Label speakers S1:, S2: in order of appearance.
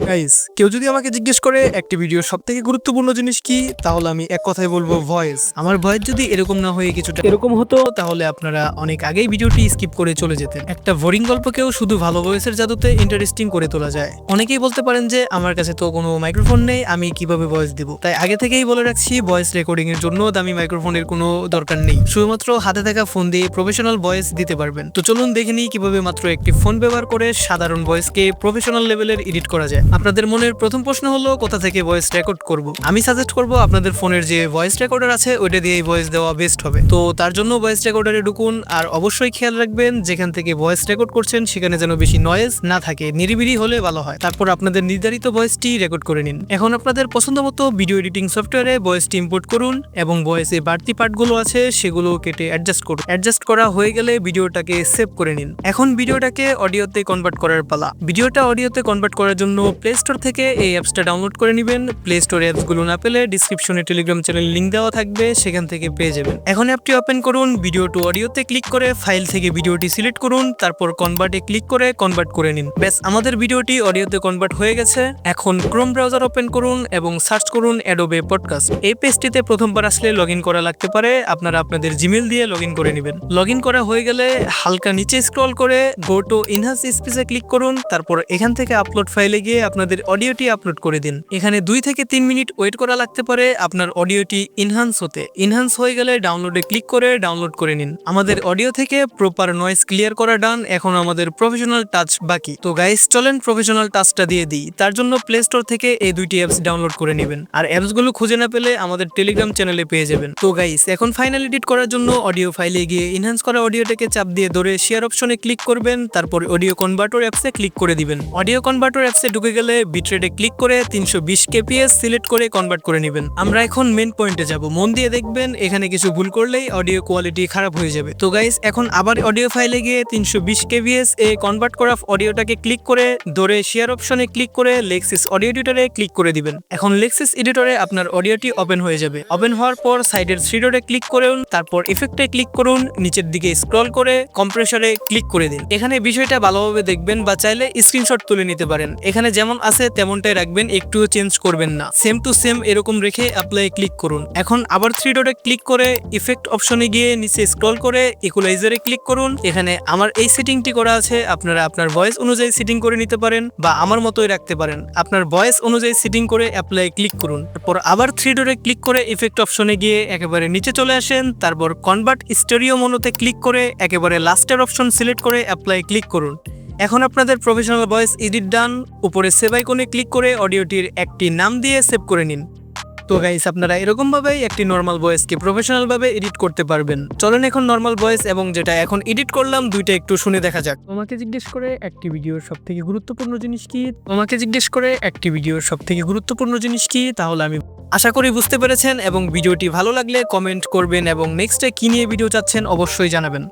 S1: Guys, কেউ যদি আমাকে জিজ্ঞেস করে একটি ভিডিওর সবথেকে গুরুত্বপূর্ণ জিনিস কি, তাহলে আমি এক কথায় বলবো ভয়েস। আমার ভয়েস যদি এরকম না হয়ে কিছুটা এরকম হতো, তাহলে আপনারা অনেক আগেই ভিডিওটি স্কিপ করে চলে যেতেন। একটা বোরিং গল্পকেও শুধু ভালো ভয়েসের জাদুতে ইন্টারেস্টিং করে তোলা যায়। অনেকেই বলতে পারেন যে আমার কাছে তো কোনো মাইক্রোফোন নেই, আমি কিভাবে ভয়েস দিব। তাই আগে থেকেই বলে রাখছি, ভয়েস রেকর্ডিং এর জন্য দামি মাইক্রোফোনের কোনো দরকার নেই। শুধুমাত্র হাতে থাকা ফোন দিয়ে প্রফেশনাল ভয়েস দিতে পারবেন। তো চলুন দেখে নিই কিভাবে মাত্র একটি ফোন ব্যবহার করে সাধারণ ভয়েসকে প্রফেশনাল লেভেলের এডিট করা যায়। আপনাদের মনের প্রথম প্রশ্ন হলো কোথা থেকে ভয়েস রেকর্ড করব। আমি সাজেস্ট করব আপনাদের ফোনের যে ভয়েস রেকর্ডার আছে ওইটা দিয়েই ভয়েস দেওয়া বেস্ট হবে। তো তার জন্য ভয়েস রেকর্ডারে ঢুকুন, আর অবশ্যই খেয়াল রাখবেন যেখান থেকে ভয়েস রেকর্ড করছেন সেখানে যেন বেশি নয়েজ না থাকে, নিরিবিলি হলে ভালো হয়। তারপর আপনাদের নির্ধারিত ভয়েসটি রেকর্ড করে নিন। এখন আপনাদের পছন্দ মতো ভিডিও এডিটিং সফটওয়্যারে ভয়েসটি ইম্পোর্ট করুন এবং ভয়েসে বাড়তি পার্টগুলো আছে সেগুলো কেটে অ্যাডজাস্ট করুন। অ্যাডজাস্ট করা হয়ে গেলে ভিডিওটাকে সেভ করে নিন। এখন ভিডিওটাকে অডিওতে কনভার্ট করার পালা। ভিডিওটা অডিওতে কনভার্ট করার জন্য প্লে স্টোর থেকে এই অ্যাপসটা ডাউনলোড করে নেবেন। প্লে স্টোরে অ্যাপসগুলো না পেলে ডিসক্রিপশনে টেলিগ্রাম চ্যানেল লিংক দেওয়া থাকবে, সেখান থেকে পেয়ে যাবেন। এখন অ্যাপটি ওপেন করুন, ভিডিও টু অডিওতে ক্লিক করে ফাইল থেকে ভিডিওটি সিলেক্ট করুন, তারপর কনভার্টে ক্লিক করে কনভার্ট করে নিন। ব্যাস, আমাদের ভিডিওটি অডিওতে কনভার্ট হয়ে গেছে। এখন ক্রোম ব্রাউজার ওপেন করুন এবং সার্চ করুন অ্যাডোবে পডকাস্ট। এই পেজটিতে প্রথমবার আসলে লগইন করা লাগতে পারে, আপনারা আপনাদের জিমেল দিয়ে লগইন করে নেবেন। লগইন করা হয়ে গেলে হালকা নিচে স্ক্রল করে গো টু ইনহান্স স্পেসে ক্লিক করুন, তারপর এখান থেকে আপলোড ফাইলে গিয়ে আপনাদের অডিওটি আপলোড করে দিন। এখানে 2 থেকে 3 মিনিট ওয়েট করা লাগতে পারে আপনার অডিওটি ইনহান্স হতে। ইনহান্স হয়ে গেলে ডাউনলোডে ক্লিক করে ডাউনলোড করে নিন। আমাদের অডিও থেকে প্রপার নয়েজ ক্লিয়ার করা ডান। এখন আমাদের প্রফেশনাল টাচ বাকি। তো গাইস, চলেন প্রফেশনাল টাচটা দিয়ে দিই। তার জন্য প্লে স্টোর থেকে এই দুইটি অ্যাপস ডাউনলোড করে নেবেন, আর অ্যাপসগুলো খুঁজে না পেলে আমাদের টেলিগ্রাম চ্যানেলে পেয়ে যাবেন। তো গাইস, এখন ফাইনাল এডিট করার জন্য অডিও ফাইলে গিয়ে ইনহান্স করা অডিওটাকে চাপ দিয়ে ধরে শেয়ার অপশনে ক্লিক করবেন, তারপর অডিও কনভার্টর অ্যাপসে ক্লিক করে দিবেন। অডিও কনভার্টর অ্যাপসে ঢুকে গেলে বিটরেটে ক্লিক করে 320 kps সিলেক্ট করে কনভার্ট করে নেবেন। আমরা এখন মেন পয়েন্টে যাব। মন দিয়ে দেখবেন, এখানে কিছু ভুল করলেই অডিও কোয়ালিটি খারাপ হয়ে যাবে। তো গাইস, এখন আবার অডিও ফাইলে গিয়ে 320 kbs এ কনভার্ট করা অডিওটাকে ক্লিক করে ধরে শেয়ার অপশনে ক্লিক করে লেক্সিস অডিও এডিটরে ক্লিক করে দিবেন। এখন লেক্সিস এডিটরে আপনার অডিওটি ওপেন হয়ে যাবে। ওপেন হওয়ার পর সাইডের থ্রি ডটে ক্লিক করুন, তারপর ইফেক্টে ক্লিক করুন, নিচের দিকে স্ক্রল করে কম্প্রেসরে ক্লিক করে দিন। এখানে বিষয়টা ভালোভাবে দেখবেন, বা চাইলে স্ক্রিনশট তুলে নিতে পারেন। এখানে যেমন আছে তেমনটাই রাখবেন, একটুও চেঞ্জ করবেন না। সেম টু সেম এরকম রেখে অ্যাপ্লাই ক্লিক করুন। এখন আবার থ্রি ডটে ক্লিক করে ইফেক্ট অপশনে গিয়ে নিচে স্ক্রল করে ইকুয়ালাইজারে ক্লিক করুন। এখানে আমার এই সেটিংটি করা আছে, আপনারা আপনার ভয়েস অনুযায়ী সেটিং করে নিতে পারেন বা আমার মতোই রাখতে পারেন। আপনার ভয়েস অনুযায়ী সেটিং করে অ্যাপ্লাই ক্লিক করুন। তারপর আবার থ্রি ডটে ক্লিক করে ইফেক্ট অপশনে গিয়ে একেবারে নিচে চলে আসেন, তারপর কনভার্ট স্টেরিও মোনোতে ক্লিক করে একেবারে লাস্টের অপশন সিলেক্ট করে অ্যাপ্লাই ক্লিক করুন। এখন আপনাদের প্রফেশনাল ভয়েস এডিট ডান। উপরে সেভ আইকনে ক্লিক করে অডিওটির একটি নাম দিয়ে সেভ করে নিন। তো গাইস, আপনারা এরকম ভাবেই একটি নর্মাল ভয়েসকে প্রফেশনাল ভাবে এডিট করতে পারবেন। চলেন এখন নর্মাল ভয়েস এবং যেটা এখন এডিট করলাম দুইটা একটু শুনে দেখা যাক। তোমাকে জিজ্ঞেস করে একটি ভিডিওর সবথেকে গুরুত্বপূর্ণ জিনিস কি? তোমাকে জিজ্ঞেস করে একটি ভিডিওর সবথেকে গুরুত্বপূর্ণ জিনিস কি? তাহলে আমি আশা করি বুঝতে পেরেছেন, এবং ভিডিওটি ভালো লাগলে কমেন্ট করবেন এবং নেক্সটে কি নিয়ে ভিডিও চাচ্ছেন অবশ্যই জানাবেন।